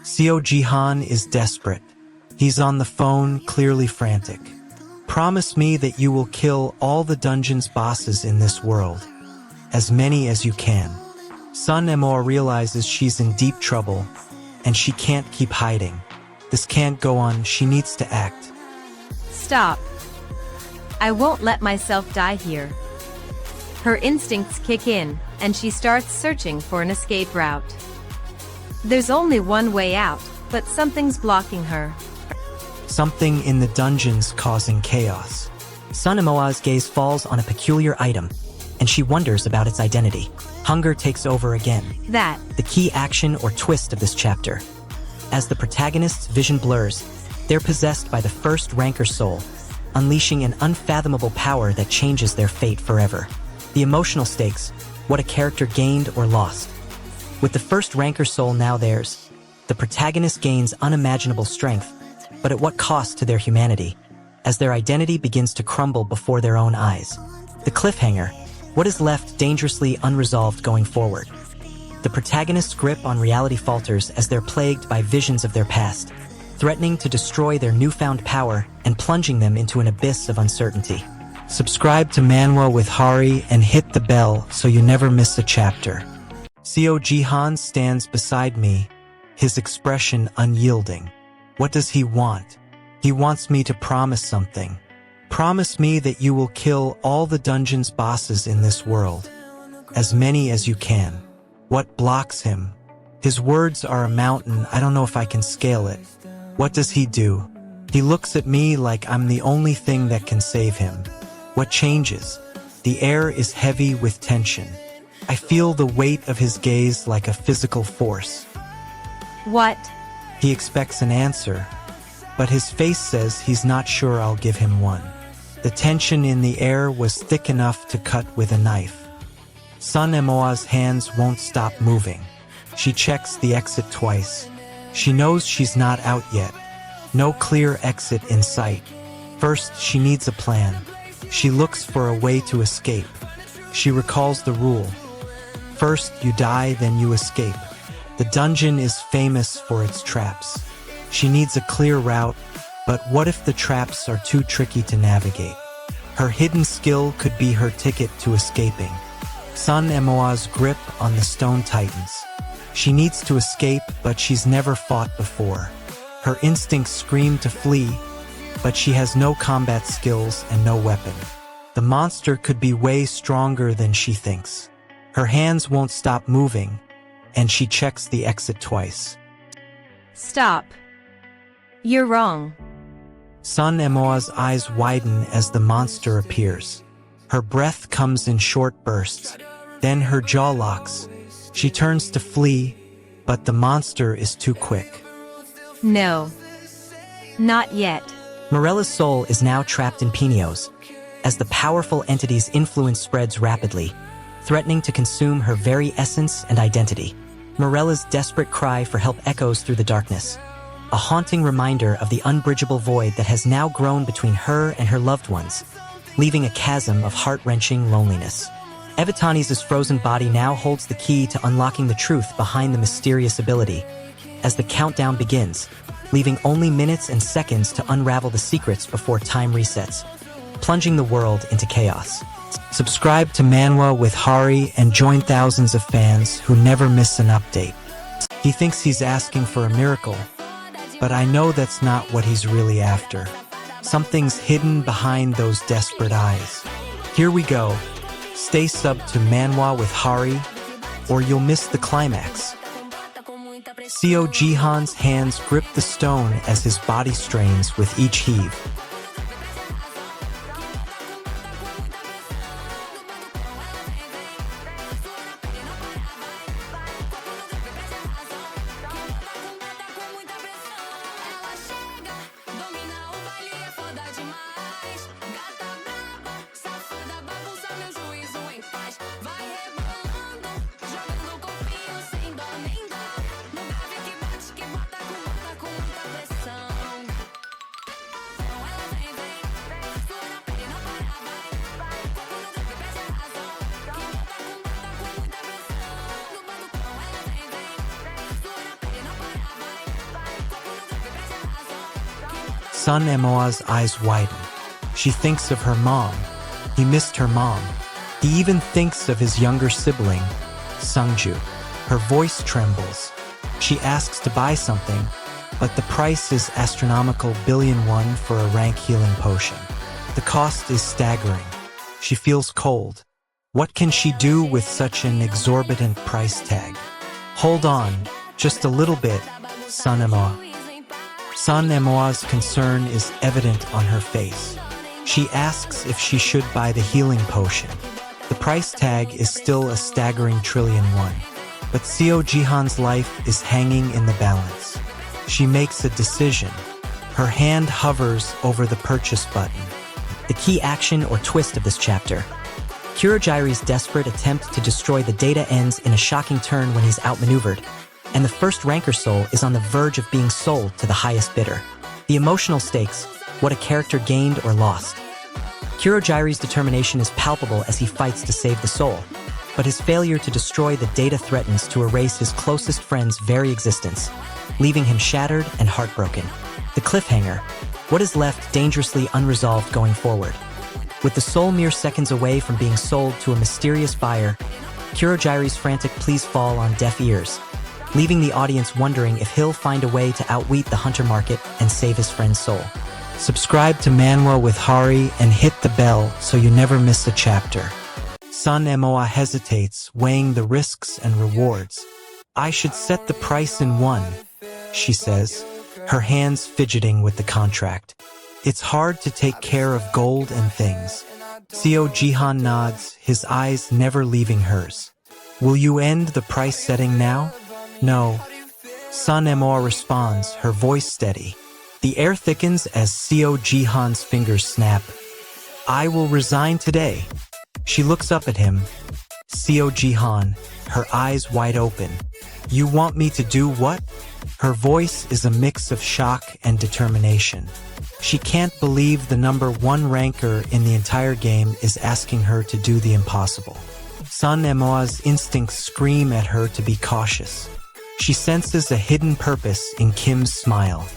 Seo Jihan is desperate. He's on the phone, clearly frantic. Promise me that you will kill all the dungeon's bosses in this world. As many as you can. Sun Emoa realizes she's in deep trouble, and she can't keep hiding. This can't go on, she needs to act. Stop. I won't let myself die here. Her instincts kick in, and she starts searching for an escape route. There's only one way out, but something's blocking her. Something in the dungeon's causing chaos. Sun Emoa's gaze falls on a peculiar item, and she wonders about its identity. Hunger takes over again. That. The key action or twist of this chapter. As the protagonist's vision blurs, they're possessed by the first Ranker soul, unleashing an unfathomable power that changes their fate forever. The emotional stakes, what a character gained or lost. With the first Ranker soul now theirs, the protagonist gains unimaginable strength, but at what cost to their humanity, as their identity begins to crumble before their own eyes. The cliffhanger, what is left dangerously unresolved going forward. The protagonist's grip on reality falters as they're plagued by visions of their past, threatening to destroy their newfound power and plunging them into an abyss of uncertainty. Subscribe to Manwa with Hari and hit the bell so you never miss a chapter. Seo Jihan stands beside me, his expression unyielding. What does he want? He wants me to promise something. Promise me that you will kill all the dungeon's bosses in this world. As many as you can. What blocks him? His words are a mountain, I don't know if I can scale it. What does he do? He looks at me like I'm the only thing that can save him. What changes? The air is heavy with tension. I feel the weight of his gaze like a physical force. What? He expects an answer, but his face says he's not sure I'll give him one. The tension in the air was thick enough to cut with a knife. Sun Emoa's hands won't stop moving. She checks the exit twice. She knows she's not out yet. No clear exit in sight. First, she needs a plan. She looks for a way to escape. She recalls the rule. First you die, then you escape. The dungeon is famous for its traps. She needs a clear route, but what if the traps are too tricky to navigate? Her hidden skill could be her ticket to escaping. Sun Emoa's grip on the stone tightens. She needs to escape, but she's never fought before. Her instincts scream to flee, but she has no combat skills and no weapon. The monster could be way stronger than she thinks. Her hands won't stop moving, and she checks the exit twice. Stop. You're wrong. Sun Emoa's eyes widen as the monster appears. Her breath comes in short bursts, then her jaw locks. She turns to flee, but the monster is too quick. No. Not yet. Morella's soul is now trapped in Pinios, as the powerful entity's influence spreads rapidly, threatening to consume her very essence and identity. Morella's desperate cry for help echoes through the darkness, a haunting reminder of the unbridgeable void that has now grown between her and her loved ones, leaving a chasm of heart-wrenching loneliness. Evitani's frozen body now holds the key to unlocking the truth behind the mysterious ability, as the countdown begins, leaving only minutes and seconds to unravel the secrets before time resets, plunging the world into chaos. Subscribe to Manwa with Hari and join thousands of fans who never miss an update. He thinks he's asking for a miracle, but I know that's not what he's really after. Something's hidden behind those desperate eyes. Here we go. Stay subbed to Manwa with Hari, or you'll miss the climax. Seo Jihan's hands grip the stone as his body strains with each heave. Sun Emoa's eyes widen. She thinks of her mom. He missed her mom. He even thinks of his younger sibling, Sungju. Her voice trembles. She asks to buy something, but the price is astronomical billion won for a rank healing potion. The cost is staggering. She feels cold. What can she do with such an exorbitant price tag? Hold on, just a little bit, Sun Emoa. Sun Emoa's concern is evident on her face. She asks if she should buy the healing potion. The price tag is still a staggering trillion won. But Seo Jihan's life is hanging in the balance. She makes a decision. Her hand hovers over the purchase button. The key action or twist of this chapter. Kurogiri's desperate attempt to destroy the data ends in a shocking turn when he's outmaneuvered, and the first ranker soul is on the verge of being sold to the highest bidder. The emotional stakes, what a character gained or lost. Kurogiri's determination is palpable as he fights to save the soul, but his failure to destroy the data threatens to erase his closest friend's very existence, leaving him shattered and heartbroken. The cliffhanger, what is left dangerously unresolved going forward. With the soul mere seconds away from being sold to a mysterious buyer, Kurogiri's frantic pleas fall on deaf ears, leaving the audience wondering if he'll find a way to outwit the hunter market and save his friend's soul. Subscribe to Manwa with Hari and hit the bell so you never miss a chapter. Sun Emoa hesitates, weighing the risks and rewards. I should set the price in one, she says, her hands fidgeting with the contract. It's hard to take care of gold and things. Seo Jihan nods, his eyes never leaving hers. Will you end the price setting now? No. Sun Emoa responds, her voice steady. The air thickens as Seo Jihan's fingers snap. I will resign today. She looks up at him. Seo Jihan, her eyes wide open. You want me to do what? Her voice is a mix of shock and determination. She can't believe the number one ranker in the entire game is asking her to do the impossible. Sun Emoa's instincts scream at her to be cautious. She senses a hidden purpose in Kim's smile.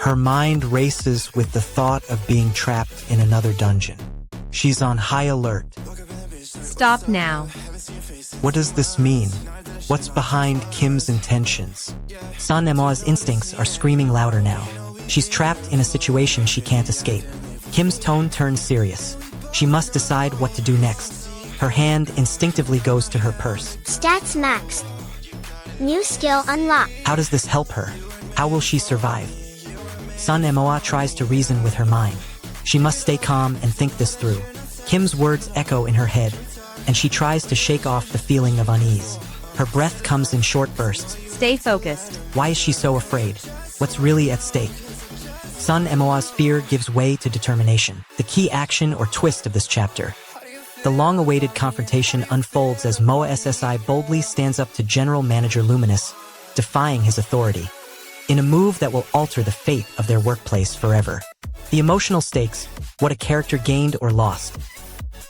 Her mind races with the thought of being trapped in another dungeon. She's on high alert. Stop now. What does this mean? What's behind Kim's intentions? Sun Emoa's instincts are screaming louder now. She's trapped in a situation she can't escape. Kim's tone turns serious. She must decide what to do next. Her hand instinctively goes to her purse. Stats maxed. New skill unlocked. How does this help her? How will she survive? Sun Emoa tries to reason with her mind. She must stay calm and think this through. Kim's words echo in her head, and she tries to shake off the feeling of unease. Her breath comes in short bursts. Stay focused. Why is she so afraid? What's really at stake? Sun Emoa's fear gives way to determination. The key action or twist of this chapter. The long-awaited confrontation unfolds as Moa SSI boldly stands up to General Manager Luminous, defying his authority, in a move that will alter the fate of their workplace forever. The emotional stakes, what a character gained or lost.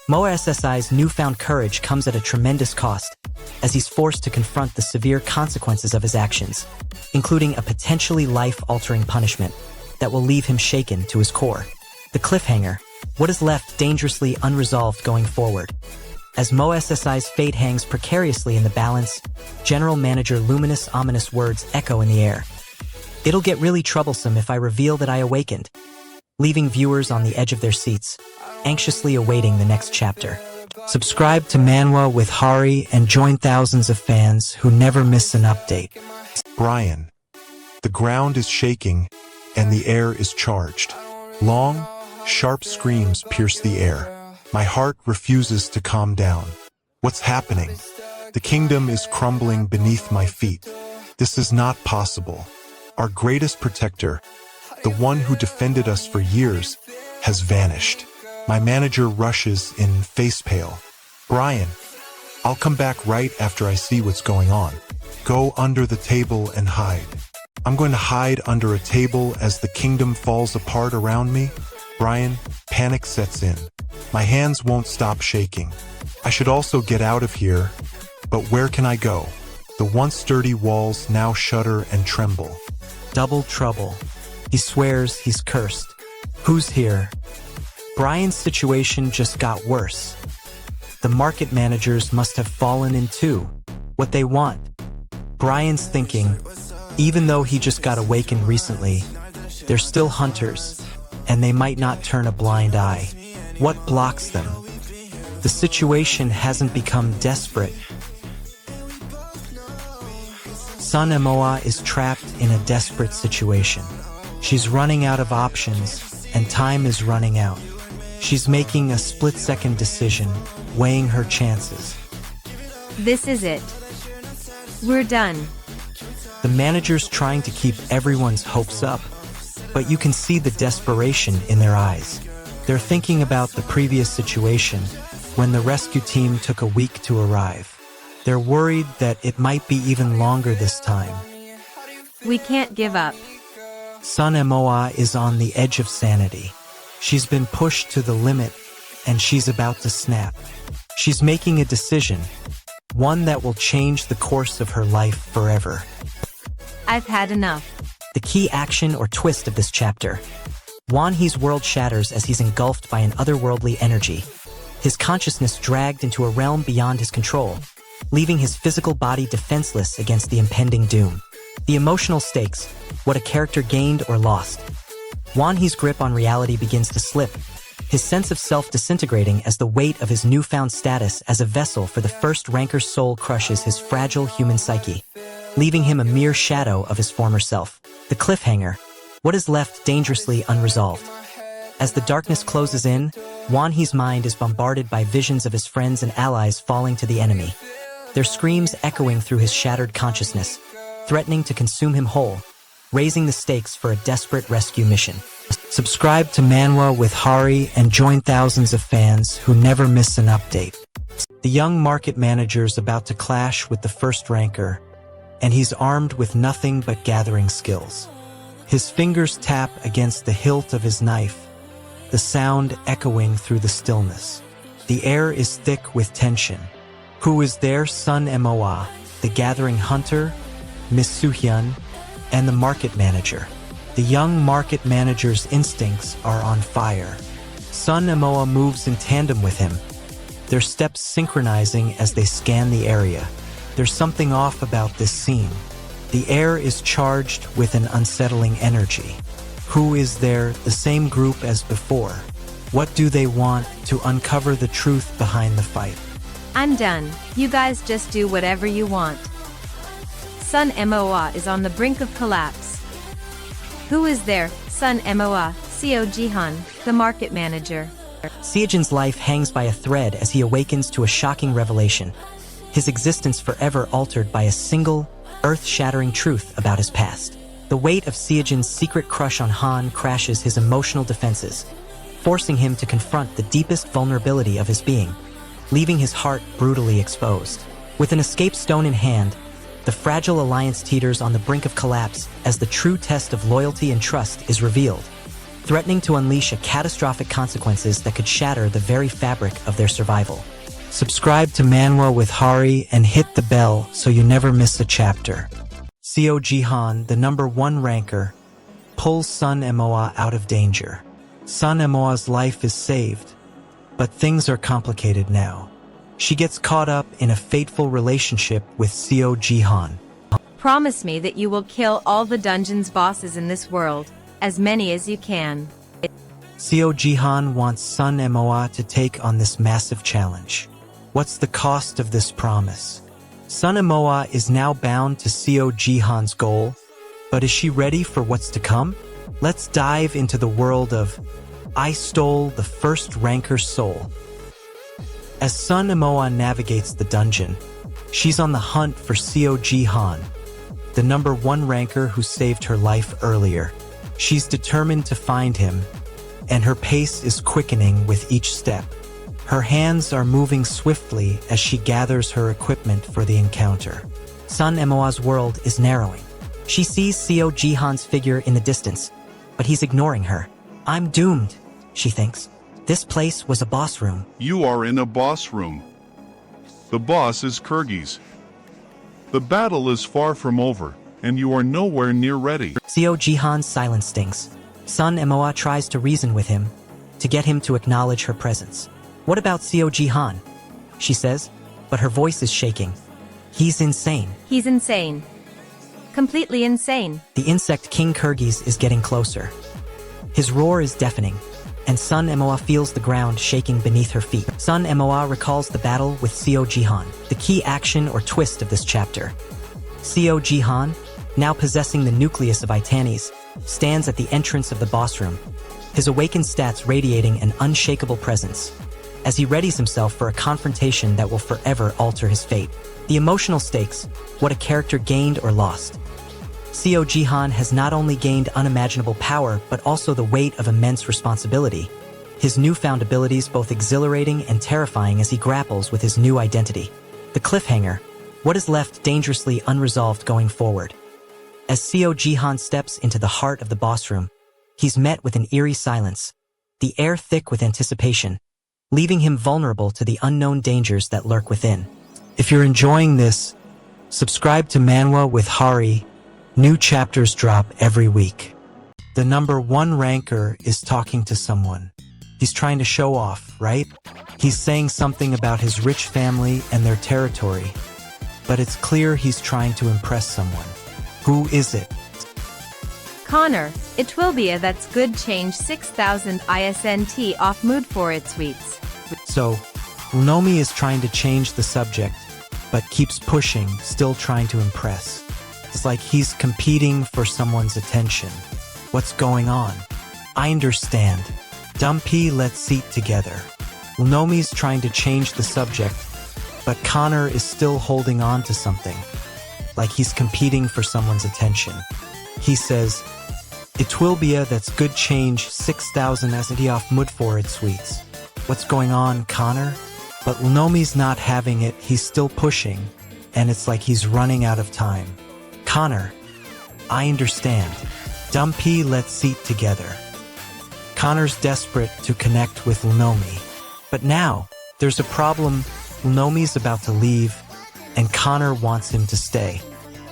Moa SSI's newfound courage comes at a tremendous cost, as he's forced to confront the severe consequences of his actions, including a potentially life-altering punishment that will leave him shaken to his core. The cliffhanger, what is left dangerously unresolved going forward. As Moa SSI's fate hangs precariously in the balance, General Manager Luminous' ominous words echo in the air. It'll get really troublesome if I reveal that I awakened, leaving viewers on the edge of their seats, anxiously awaiting the next chapter. Subscribe to Manwa with Hari and join thousands of fans who never miss an update. Brian. The ground is shaking, and the air is charged. Long, sharp screams pierce the air. My heart refuses to calm down. What's happening? The kingdom is crumbling beneath my feet. This is not possible. Our greatest protector, the one who defended us for years, has vanished. My manager rushes in face pale. Brian, I'll come back right after I see what's going on. Go under the table and hide. I'm going to hide under a table as the kingdom falls apart around me. Brian, panic sets in. My hands won't stop shaking. I should also get out of here, but where can I go? The once sturdy walls now shudder and tremble. Double trouble. He swears he's cursed. Who's here? Brian's situation just got worse. The market managers must have fallen in too. What they want. Brian's thinking, even though he just got awakened recently, they're still hunters, and they might not turn a blind eye. What blocks them? The situation hasn't become desperate. Sun Emoa is trapped in a desperate situation. She's running out of options, and time is running out. She's making a split-second decision, weighing her chances. This is it. We're done. The manager's trying to keep everyone's hopes up, but you can see the desperation in their eyes. They're thinking about the previous situation, when the rescue team took a week to arrive. They're worried that it might be even longer this time. We can't give up. Sun Emoa is on the edge of sanity. She's been pushed to the limit, and she's about to snap. She's making a decision, one that will change the course of her life forever. I've had enough. The key action or twist of this chapter. Wanhee's world shatters as he's engulfed by an otherworldly energy. His consciousness dragged into a realm beyond his control, leaving his physical body defenseless against the impending doom. The emotional stakes, what a character gained or lost. Wanhee's grip on reality begins to slip, his sense of self disintegrating as the weight of his newfound status as a vessel for the first ranker's soul crushes his fragile human psyche, leaving him a mere shadow of his former self. The cliffhanger, what is left dangerously unresolved. As the darkness closes in, Wanhee's mind is bombarded by visions of his friends and allies falling to the enemy, their screams echoing through his shattered consciousness, threatening to consume him whole, raising the stakes for a desperate rescue mission. Subscribe to Manwa with Hari and join thousands of fans who never miss an update. The young market manager's about to clash with the first ranker, and he's armed with nothing but gathering skills. His fingers tap against the hilt of his knife, the sound echoing through the stillness. The air is thick with tension. Who is there? Sun Emoa, the gathering hunter, Miss Suhyun, and the market manager. The young market manager's instincts are on fire. Sun Emoa moves in tandem with him, their steps synchronizing as they scan the area. There's something off about this scene. The air is charged with an unsettling energy. Who is there? The same group as before. What do they want? To uncover the truth behind the fight. I'm done. You guys just do whatever you want. Sun Emoa is on the brink of collapse. Who is there? Sun Emoa, Seo Jihan, the market manager. Seojin's life hangs by a thread as he awakens to a shocking revelation. His existence forever altered by a single, earth-shattering truth about his past. The weight of Seojin's secret crush on Han crashes his emotional defenses, forcing him to confront the deepest vulnerability of his being, leaving his heart brutally exposed. With an escape stone in hand, the fragile alliance teeters on the brink of collapse as the true test of loyalty and trust is revealed, threatening to unleash catastrophic consequences that could shatter the very fabric of their survival. Subscribe to Manwa with Hari and hit the bell so you never miss a chapter. Seo Jihan, the #1 ranker, pulls Sun Emoa out of danger. Sun Emoa's life is saved, but things are complicated now. She gets caught up in a fateful relationship with Seo Jihan. Promise me that you will kill all the dungeon's bosses in this world, as many as you can. Seo Jihan wants Sun Emoa to take on this massive challenge. What's the cost of this promise? Sun Emoa is now bound to Seo Jihan's goal, but is she ready for what's to come? Let's dive into the world of I Stole the First Ranker's Soul. As Sun Emoa navigates the dungeon, she's on the hunt for Seo Jihan, the #1 ranker who saved her life earlier. She's determined to find him, and her pace is quickening with each step. Her hands are moving swiftly as she gathers her equipment for the encounter. Sun Emoa's world is narrowing. She sees Seo Jihan's figure in the distance, but he's ignoring her. I'm doomed, she thinks. This place was a boss room. You are in a boss room. The boss is Kyrgyz. The battle is far from over, and you are nowhere near ready. Seo Jihan's silence stings. Sun Emoa tries to reason with him, to get him to acknowledge her presence. "What about Seo Jihan?" she says, but her voice is shaking. "He's insane." He's insane. Completely insane. The insect King Kyrgyz is getting closer. His roar is deafening, and Sun Emoa feels the ground shaking beneath her feet. Sun Emoa recalls the battle with Seo Jihan, the key action or twist of this chapter. Seo Jihan, now possessing the nucleus of Itanes, stands at the entrance of the boss room, his awakened stats radiating an unshakable presence, as he readies himself for a confrontation that will forever alter his fate. The emotional stakes, what a character gained or lost. Seo Jihan has not only gained unimaginable power, but also the weight of immense responsibility. His newfound abilities both exhilarating and terrifying as he grapples with his new identity. The cliffhanger, what is left dangerously unresolved going forward. As Seo Jihan steps into the heart of the boss room, he's met with an eerie silence, the air thick with anticipation, leaving him vulnerable to the unknown dangers that lurk within. If you're enjoying this, subscribe to Manwa with Hari. New chapters drop every week. The number 1 ranker is talking to someone. He's trying to show off, right? He's saying something about his rich family and their territory. But it's clear he's trying to impress someone. Who is it? Connor, it will be a that's good change 6000 ISNT off mood for its sweets. So, Unomi is trying to change the subject, but keeps pushing, still trying to impress. It's like he's competing for someone's attention. What's going on? I understand. Dumpy, let's seat together. Unomi's trying to change the subject, but Connor is still holding on to something. Like he's competing for someone's attention. He says, "It will be a that's good change 6000 SNT off mood for its sweets." What's going on, Connor? But Unomi's not having it, he's still pushing, and it's like he's running out of time. Connor, I understand. Dumpy, let's seat together. Connor's desperate to connect with Unomi. But now, there's a problem. Unomi's about to leave, and Connor wants him to stay.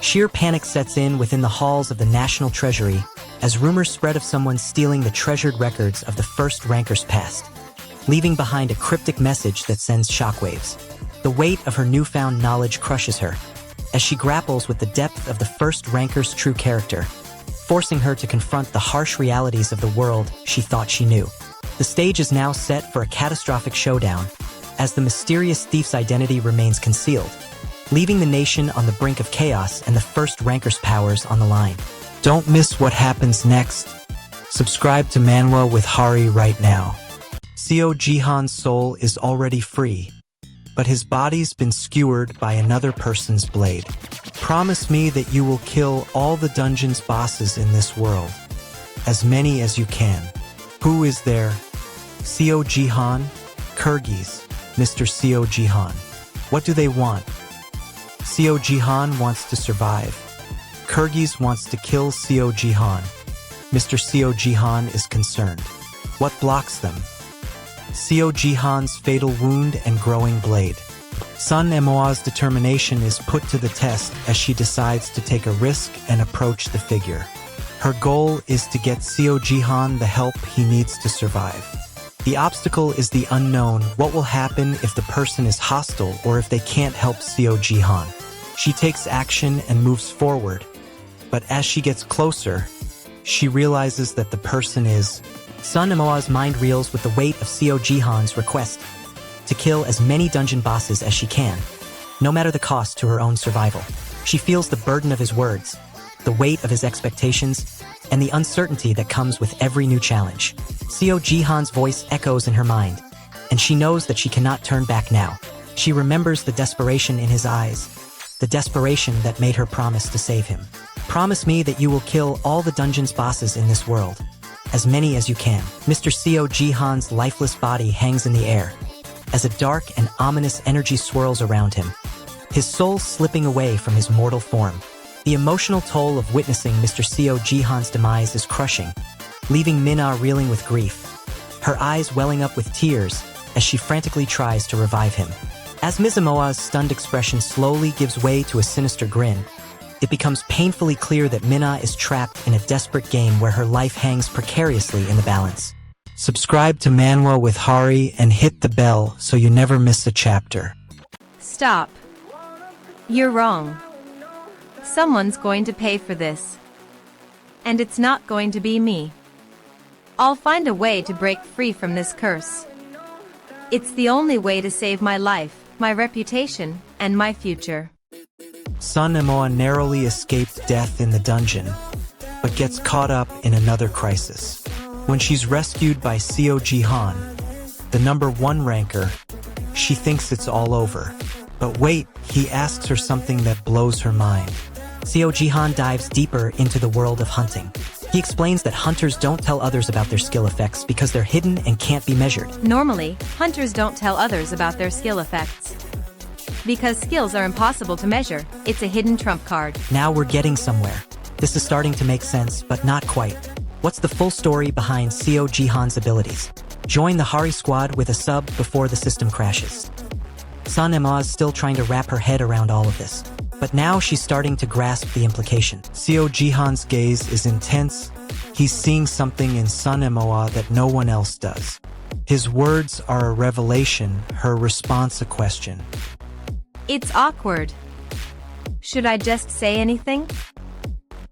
Sheer panic sets in within the halls of the National Treasury as rumors spread of someone stealing the treasured records of the first ranker's past, leaving behind a cryptic message that sends shockwaves. The weight of her newfound knowledge crushes her, as she grapples with the depth of the first ranker's true character, forcing her to confront the harsh realities of the world she thought she knew. The stage is now set for a catastrophic showdown, as the mysterious thief's identity remains concealed, leaving the nation on the brink of chaos and the first ranker's powers on the line. Don't miss what happens next. Subscribe to Manwa with Hari right now. Seo Jihan's soul is already free, but his body's been skewered by another person's blade. Promise me that you will kill all the dungeon's bosses in this world. As many as you can. Who is there? Seo Jihan? Kyrgyz, Mr. Seo Jihan. What do they want? Seo Jihan wants to survive. Kyrgyz wants to kill Seo Jihan. Mr. Seo Jihan is concerned. What blocks them? Seo Jihan's fatal wound and growing blade. Sun Emoa's determination is put to the test as she decides to take a risk and approach the figure. Her goal is to get Seo Jihan the help he needs to survive. The obstacle is the unknown. What will happen if the person is hostile or if they can't help Seo Jihan? She takes action and moves forward, but as she gets closer, she realizes that the person is... Sun Emoa's mind reels with the weight of Seo Jihan's request to kill as many dungeon bosses as she can, no matter the cost to her own survival. She feels the burden of his words, the weight of his expectations, and the uncertainty that comes with every new challenge. Seo Jihan's voice echoes in her mind, and she knows that she cannot turn back now. She remembers the desperation in his eyes, the desperation that made her promise to save him. Promise me that you will kill all the dungeon's bosses in this world. As many as you can. Mr. Seo Jihan's lifeless body hangs in the air, as a dark and ominous energy swirls around him, his soul slipping away from his mortal form. The emotional toll of witnessing Mr. Seo Jihan's demise is crushing, leaving Mina reeling with grief, her eyes welling up with tears as she frantically tries to revive him. As Ms. Emoa's stunned expression slowly gives way to a sinister grin, it becomes painfully clear that Minna is trapped in a desperate game where her life hangs precariously in the balance. Subscribe to Manwa with Hari and hit the bell so you never miss a chapter. Stop. You're wrong. Someone's going to pay for this. And it's not going to be me. I'll find a way to break free from this curse. It's the only way to save my life, my reputation, and my future. Sun Emoa narrowly escaped death in the dungeon, but gets caught up in another crisis. When she's rescued by Seo Jihan, the #1 ranker, she thinks it's all over. But wait, he asks her something that blows her mind. Seo Jihan dives deeper into the world of hunting. He explains that hunters don't tell others about their skill effects because they're hidden and can't be measured. Normally, hunters don't tell others about their skill effects. Because skills are impossible to measure, it's a hidden trump card. Now we're getting somewhere. This is starting to make sense, but not quite. What's the full story behind Seo Jihan's abilities? Join the Hari squad with a sub before the system crashes. Sun Emoa's still trying to wrap her head around all of this. But now she's starting to grasp the implication. Seo Jihan's gaze is intense. He's seeing something in Sun Emoa that no one else does. His words are a revelation, her response a question. It's awkward. Should I just say anything?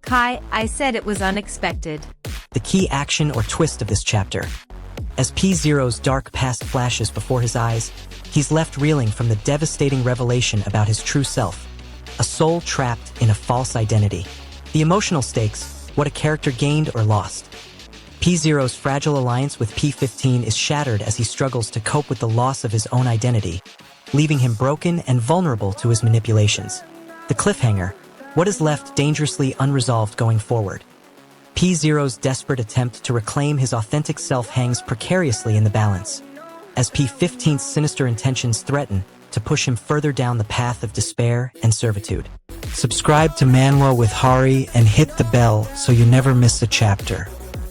Kai, I said it was unexpected. The key action or twist of this chapter. As P0's dark past flashes before his eyes, he's left reeling from the devastating revelation about his true self, a soul trapped in a false identity. The emotional stakes, what a character gained or lost. P0's fragile alliance with P15 is shattered as he struggles to cope with the loss of his own identity, leaving him broken and vulnerable to his manipulations. The cliffhanger, what is left dangerously unresolved going forward. P0's desperate attempt to reclaim his authentic self hangs precariously in the balance, as P15's sinister intentions threaten to push him further down the path of despair and servitude. Subscribe to Manwa with Hari and hit the bell so you never miss a chapter.